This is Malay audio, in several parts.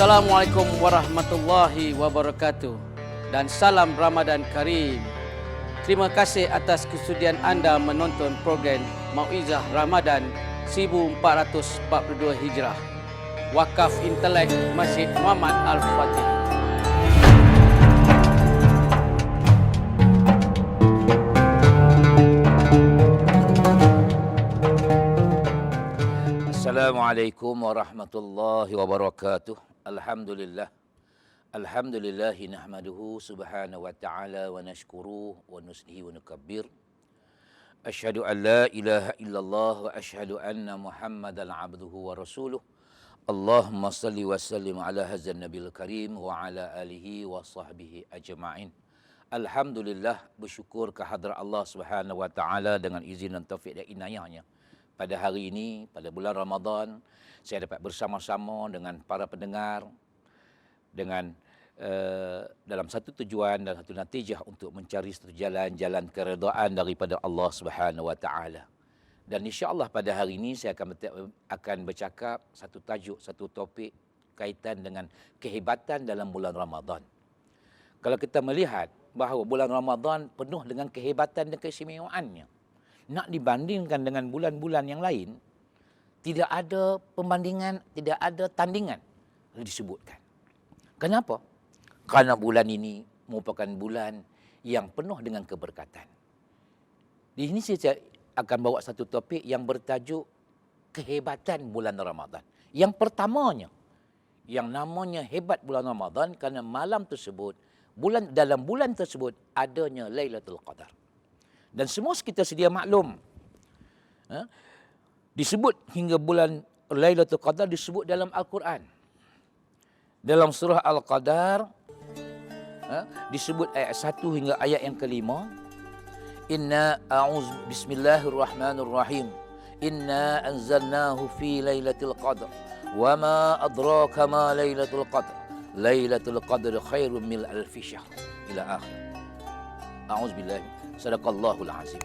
Assalamualaikum warahmatullahi wabarakatuh dan salam Ramadan Karim. Terima kasih atas kesudian anda menonton program Mau'izah Ramadan 1442 Hijrah. Wakaf Intelek Masjid Muhammad Al-Fatih. Assalamualaikum warahmatullahi wabarakatuh. Alhamdulillah. Alhamdulillahi nahmaduhu subhanahu wa ta'ala wa nashkuruh wa nuslihi wa nukabbir. Asyhadu an la ilaha illallah wa asyhadu anna Muhammadan abduhu wa rasuluh. Allahumma salli wa sallim ala hadzal nabil karim wa ala alihi wa sahbihi ajma'in. Alhamdulillah, bersyukur kehadrat Allah Subhanahu wa taala dengan izin dan taufik dan inayahnya. Pada hari ini, pada bulan Ramadan, saya dapat bersama-sama dengan para pendengar dengan dalam satu tujuan dan satu natijah untuk mencari satu jalan-jalan keredaan daripada Allah Subhanahu wa taala. Dan insya-Allah pada hari ini saya akan bercakap satu tajuk, satu topik kaitan dengan kehebatan dalam bulan Ramadan. Kalau kita melihat bahawa bulan Ramadan penuh dengan kehebatan dan keistimewaannya, nak dibandingkan dengan bulan-bulan yang lain, tidak ada pembandingan, tidak ada tandingan disebutkan. Kenapa? Karena bulan ini merupakan bulan yang penuh dengan keberkatan. Di sini saya akan bawa satu topik yang bertajuk kehebatan bulan Ramadan. Yang pertamanya, yang namanya hebat bulan Ramadan kerana malam tersebut, dalam bulan tersebut adanya Lailatul Qadar. Dan semua kita sedia maklum, disebut hingga bulan Lailatul Qadar disebut dalam Al-Quran. Dalam surah Al-Qadar disebut ayat 1 hingga ayat yang kelima. Inna bismillahirrahmanirrahim. Inna anzalnahu fi Lailatul Qadar. Wa ma adraka ma Lailatul Qadar. Lailatul Qadar khairun min alfi syahr. Ila akhir. A'udzubillahi. Sadaqallahul azim.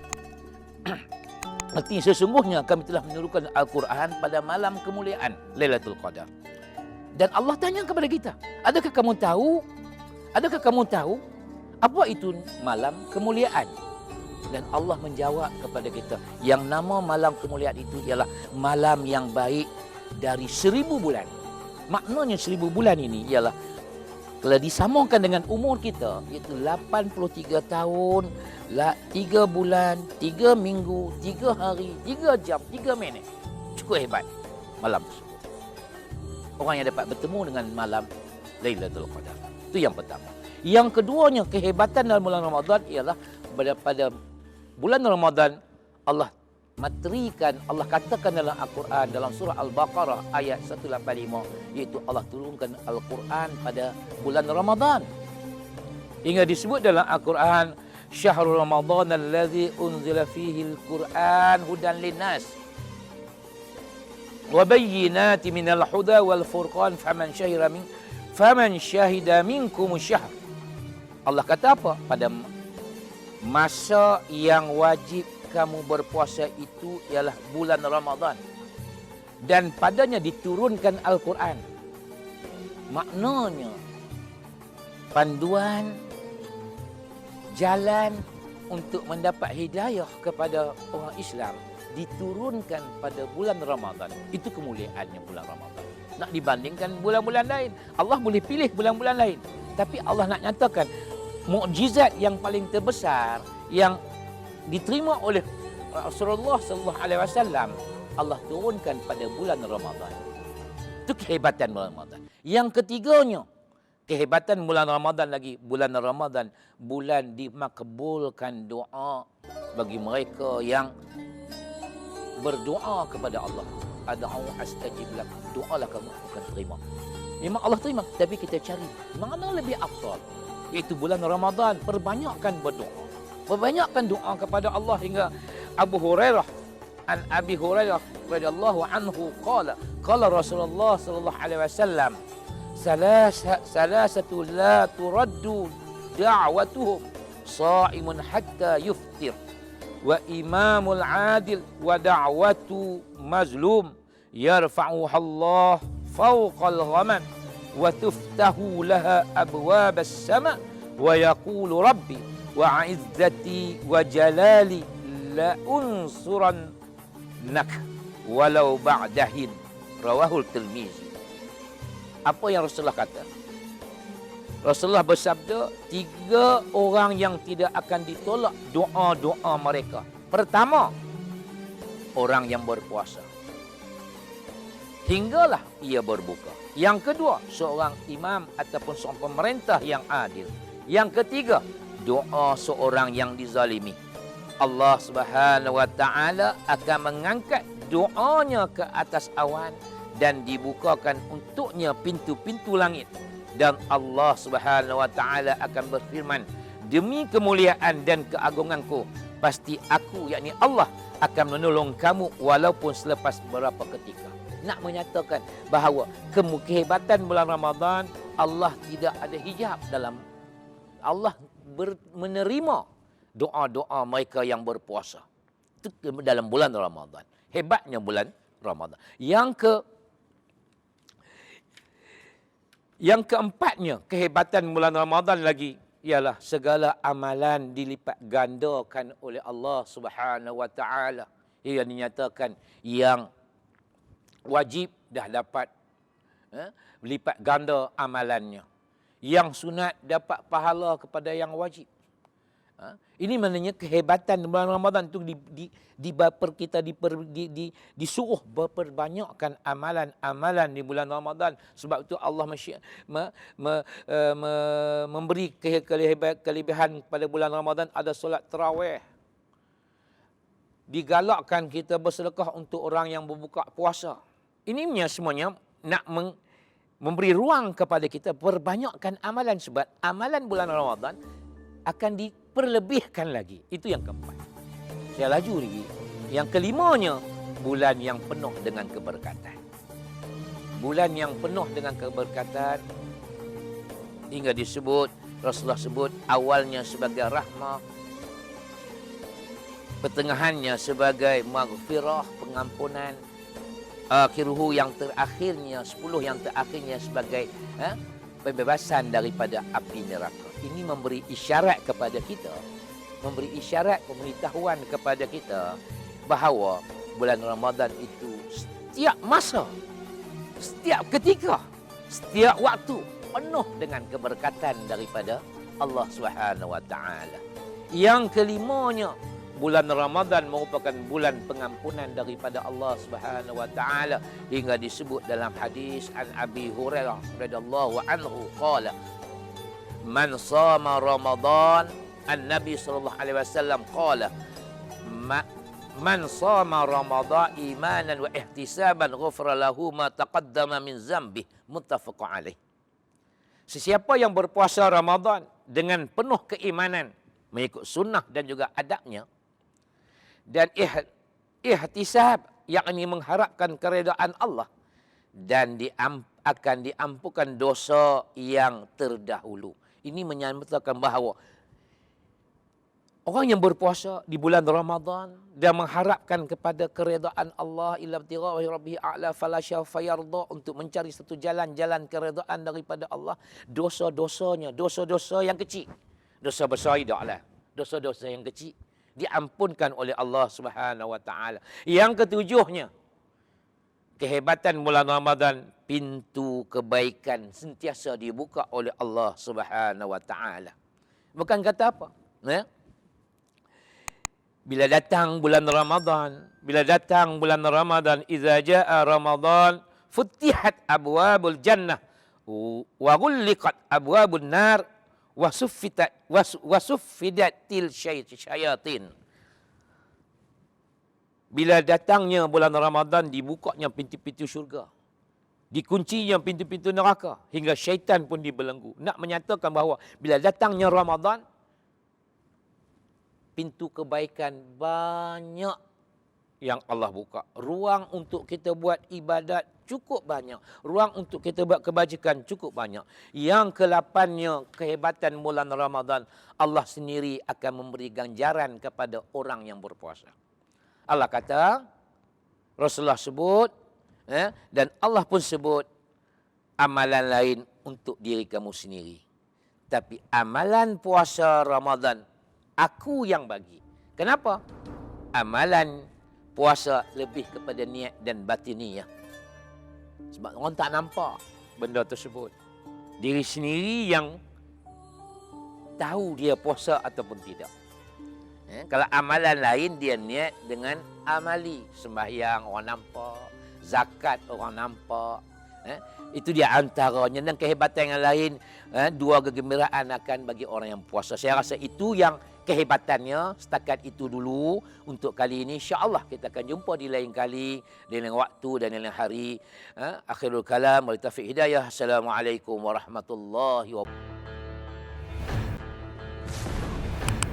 Artinya sesungguhnya kami telah menurunkan Al-Quran pada malam kemuliaan Lailatul Qadar. Dan Allah tanya kepada kita, adakah kamu tahu apa itu malam kemuliaan? Dan Allah menjawab kepada kita, yang nama malam kemuliaan itu ialah malam yang baik dari 1000 bulan. Maknanya 1000 bulan ini ialah kalau disamakan dengan umur kita, iaitu 83 tahun, 3 bulan, 3 minggu, 3 hari, 3 jam, 3 minit. Cukup hebat malam tersebut. Orang yang dapat bertemu dengan malam Lailatul Qadar. Itu yang pertama. Yang keduanya, kehebatan dalam bulan Ramadan ialah pada bulan Ramadan Allah materikan, Allah katakan dalam Al-Quran, dalam surah Al-Baqarah ayat 185, iaitu Allah turunkan Al-Quran pada bulan Ramadan. Hingga disebut dalam Al-Quran, Syahrul Ramadan allazi unzila fihi al-Quran hudan linnas wa bayyinatin minal huda wal furqan faman syahida minkum syahr. Allah kata apa? Pada masa yang wajib kamu berpuasa itu ialah bulan Ramadan dan padanya diturunkan Al-Quran. Maknanya panduan jalan untuk mendapat hidayah kepada orang Islam diturunkan pada bulan Ramadan. Itu kemuliaannya bulan Ramadan. Nak dibandingkan bulan-bulan lain, Allah boleh pilih bulan-bulan lain, tapi Allah nak nyatakan mukjizat yang paling terbesar yang diterima oleh Rasulullah sallallahu alaihi wasallam Allah turunkan pada bulan Ramadan. Itu kehebatan bulan Ramadan. Yang ketiganya, kehebatan bulan Ramadan lagi, bulan Ramadan bulan dimakbulkan doa bagi mereka yang berdoa kepada Allah. Ad'u astajib lak. Doalah kamu akan terima. Memang Allah terima, tapi kita cari mana lebih afdal. Iaitu bulan Ramadan, perbanyakkan berdoa. Perbanyakkan doa kepada Allah hingga Abu Hurairah an Abi Hurairah radhiyallahu anhu qala Rasulullah sallallahu alaihi wasallam salasatu la turaddu da'watuhum sha'imun hatta yuftir wa imamul adil wa da'watu mazlum yarfa'uha Allah fawqal ghamam wa tuftahu laha abwabas sama wa yaqulu rabbi wa 'izzati wa jalali la unsurannak walau ba'dahin. Rawahul Tirmizi. Apa yang Rasulullah kata? Rasulullah bersabda, 3 orang yang tidak akan ditolak doa-doa mereka. Pertama, orang yang berpuasa hinggalah ia berbuka. Yang kedua, seorang imam ataupun seorang pemerintah yang adil. Yang ketiga, doa seorang yang dizalimi. Allah Subhanahu wa taala akan mengangkat doanya ke atas awan dan dibukakan untuknya pintu-pintu langit. Dan Allah Subhanahu wa taala akan berfirman, demi kemuliaan dan keagunganku, pasti aku, yakni Allah, akan menolong kamu walaupun selepas beberapa ketika. Nak menyatakan bahawa kehebatan bulan Ramadan, Allah tidak ada hijab dalam. Allah menerima doa-doa mereka yang berpuasa. Itu dalam bulan Ramadan. Hebatnya bulan Ramadan. Yang keempatnya, kehebatan bulan Ramadan lagi, ialah segala amalan dilipat gandakan oleh Allah Subhanahu wa taala. Ia dinyatakan yang wajib dah dapat lipat ganda amalannya. Yang sunat dapat pahala kepada yang wajib. Ini maknanya kehebatan bulan Ramadan itu kita disuruh berperbanyakkan amalan-amalan di bulan Ramadan. Sebab itu Allah memberi kelebihan pada bulan Ramadan, ada solat tarawih. Digalakkan kita bersedekah untuk orang yang berbuka puasa. Ini semuanya nak memberi ruang kepada kita perbanyakkan amalan, sebab amalan bulan Ramadan akan diperlebihkan lagi. Itu yang keempat. Saya laju lagi. Yang kelimanya, bulan yang penuh dengan keberkatan. Bulan yang penuh dengan keberkatan, hingga disebut, Rasulullah sebut, awalnya sebagai rahmah, pertengahannya sebagai maghfirah, pengampunan, akhiruhu yang terakhirnya, 10 yang terakhirnya sebagai pembebasan daripada api neraka. Ini memberi isyarat kepada kita, memberi isyarat, pemberitahuan kepada kita bahawa bulan Ramadan itu setiap masa, setiap ketika, setiap waktu penuh dengan keberkatan daripada Allah Subhanahu wa taala. Yang kelimanya, bulan Ramadan merupakan bulan pengampunan daripada Allah Subhanahu wa taala, hingga disebut dalam hadis an Abi Hurairah radhiyallahu anhu qala man shama Ramadan, an-Nabi sallallahu alaihi wasallam qala man shama Ramadan imanan wa ihtisaban ghufra lahu ma taqaddama min zambi, muttafaq alaih. Sesiapa yang berpuasa Ramadan dengan penuh keimanan, mengikut sunnah dan juga adabnya, dan ihtisab, yakni mengharapkan keredaan Allah, dan akan diampunkan dosa yang terdahulu. Ini menyatakan bahawa orang yang berpuasa di bulan Ramadan dan mengharapkan kepada keredaan Allah, illa ibtigha wa rabbihi a'la fala syawfa yarda, untuk mencari satu jalan-jalan keredaan daripada Allah, dosa-dosanya, dosa-dosa yang kecil, dosa besar tidaklah, dosa-dosa yang kecil diampunkan oleh Allah Subhanahu wa taala. Yang ketujuhnya, kehebatan bulan Ramadan, pintu kebaikan sentiasa dibuka oleh Allah Subhanahu wa taala. Bukan kata apa? Bila datang bulan Ramadan, idza jaa Ramadan futihat abwabul jannah wa ghulliqat abwabun nar wa suffidatil syayatin. Bila datangnya bulan Ramadan, dibukanya pintu-pintu syurga, dikuncinya pintu-pintu neraka, hingga syaitan pun dibelenggu. Nak menyatakan bahawa bila datangnya Ramadan, pintu kebaikan banyak yang Allah buka. Ruang untuk kita buat ibadat cukup banyak. Ruang untuk kita buat kebajikan cukup banyak. Yang ke-8-nya, kehebatan bulan Ramadan, Allah sendiri akan memberi ganjaran kepada orang yang berpuasa. Allah kata, Rasulullah sebut, dan Allah pun sebut, amalan lain untuk diri kamu sendiri. Tapi amalan puasa Ramadan, aku yang bagi. Kenapa? Amalan puasa lebih kepada niat dan batiniyah. Sebab orang tak nampak benda tersebut. Diri sendiri yang tahu dia puasa ataupun tidak. Kalau amalan lain dia niat dengan amali. Sembahyang orang nampak, zakat orang nampak. Itu dia antaranya, dan kehebatan yang lain, dua kegembiraan akan bagi orang yang puasa. Saya rasa itu yang kehebatannya. Setakat itu dulu untuk kali ini. InsyaAllah kita akan jumpa di lain kali, di lain waktu dan di lain hari. Akhirul kalam, wa taufiq hidayah. Assalamualaikum warahmatullahi wabarakatuh.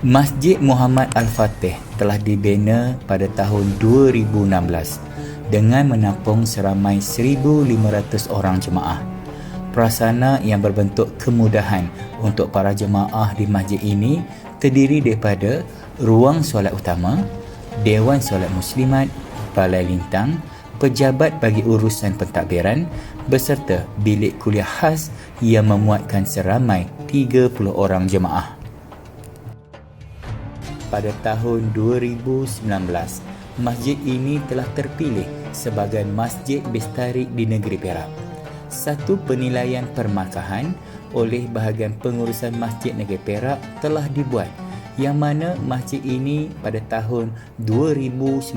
Masjid Muhammad Al-Fatih telah dibina pada tahun 2016 dengan menampung seramai 1,500 orang jemaah. Prasarana yang berbentuk kemudahan untuk para jemaah di masjid ini terdiri daripada ruang solat utama, dewan solat muslimat, balai lintang, pejabat bagi urusan pentadbiran beserta bilik kuliah khas yang memuatkan seramai 30 orang jemaah. Pada tahun 2019, masjid ini telah terpilih sebagai Masjid Bestari di Negeri Perak. Satu penilaian permakahan oleh bahagian pengurusan Masjid Negeri Perak telah dibuat, yang mana masjid ini pada tahun 2019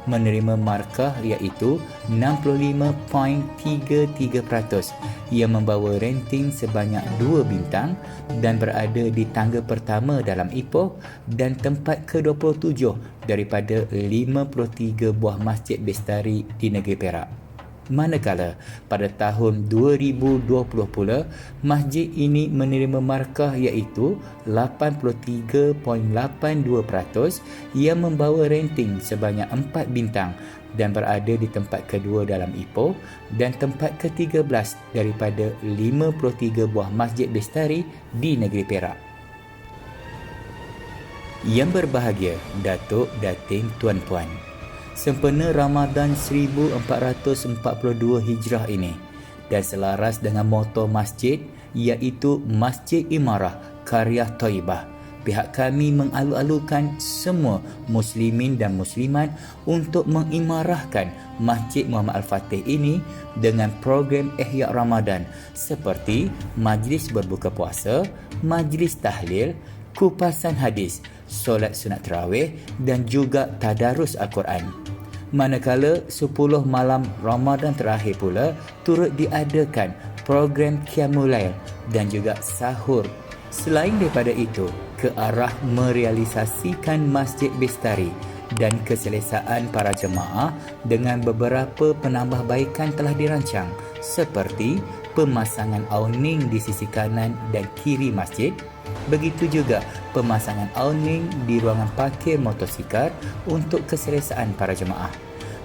menerima markah iaitu 65.33% yang membawa rating sebanyak 2 bintang dan berada di tangga pertama dalam Ipoh dan tempat ke-27 daripada 53 buah masjid bestari di Negeri Perak. Manakala pada tahun 2020 pula, masjid ini menerima markah iaitu 83.82% yang membawa rating sebanyak 4 bintang dan berada di tempat kedua dalam Ipoh dan tempat ke-13 daripada 53 buah masjid bestari di Negeri Perak. Yang berbahagia, Datuk, Datin, Tuan-Puan, sempena Ramadan 1442 Hijrah ini dan selaras dengan moto masjid iaitu Masjid Imarah Karya Thaibah, pihak kami mengalu-alukan semua muslimin dan muslimat untuk mengimarahkan Masjid Muhammad Al-Fatih ini dengan program Ihya Ramadan seperti majlis berbuka puasa, majlis tahlil, kupasan hadis, solat sunat tarawih dan juga tadarus Al-Quran. Manakala 10 malam Ramadan terakhir pula turut diadakan program Qiyamul Lail dan juga sahur. Selain daripada itu, ke arah merealisasikan Masjid Bestari dan keselesaan para jemaah dengan beberapa penambahbaikan telah dirancang seperti pemasangan awning di sisi kanan dan kiri masjid. Begitu juga pemasangan awning di ruangan parkir motosikal untuk keselesaan para jemaah.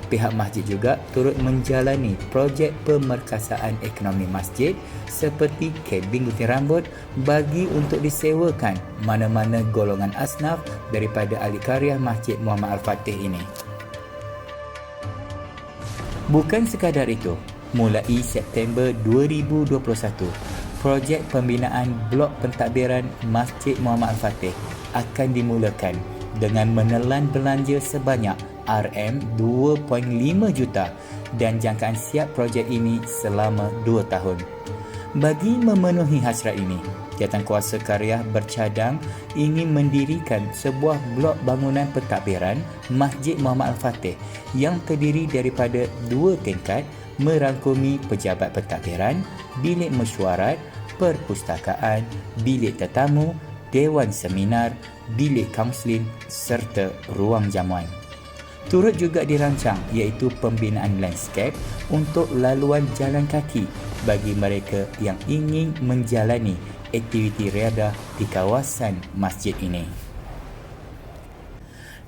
Pihak masjid juga turut menjalani projek pemerkasaan ekonomi masjid seperti kabin gunting rambut bagi untuk disewakan mana-mana golongan asnaf daripada ahli karya Masjid Muhammad Al-Fatih ini. Bukan sekadar itu, mulai September 2021, projek pembinaan blok pentadbiran Masjid Muhammad Al-Fatih akan dimulakan dengan menelan belanja sebanyak RM2.5 juta dan jangkaan siap projek ini selama 2 tahun. Bagi memenuhi hasrat ini, Jawatankuasa Karya bercadang ingin mendirikan sebuah blok bangunan pentadbiran Masjid Muhammad Al-Fatih yang terdiri daripada 2 tingkat merangkumi pejabat pentadbiran, bilik mesyuarat, perpustakaan, bilik tetamu, dewan seminar, bilik kaunseling serta ruang jamuan. Turut juga dirancang iaitu pembinaan landscape untuk laluan jalan kaki bagi mereka yang ingin menjalani aktiviti riadah di kawasan masjid ini.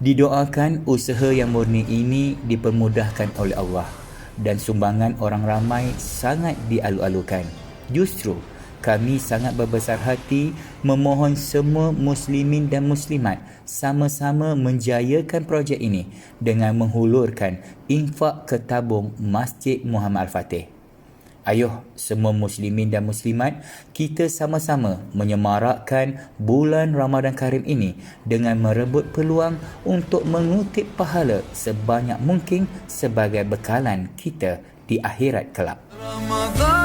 Didoakan usaha yang murni ini dipermudahkan oleh Allah dan sumbangan orang ramai sangat dialu-alukan. Justru kami sangat berbesar hati memohon semua muslimin dan muslimat sama-sama menjayakan projek ini dengan menghulurkan infak ke tabung Masjid Muhammad Al-Fatih. Ayuh semua muslimin dan muslimat, kita sama-sama menyemarakkan bulan Ramadan Karim ini dengan merebut peluang untuk mengutip pahala sebanyak mungkin sebagai bekalan kita di akhirat kelak. Ramadan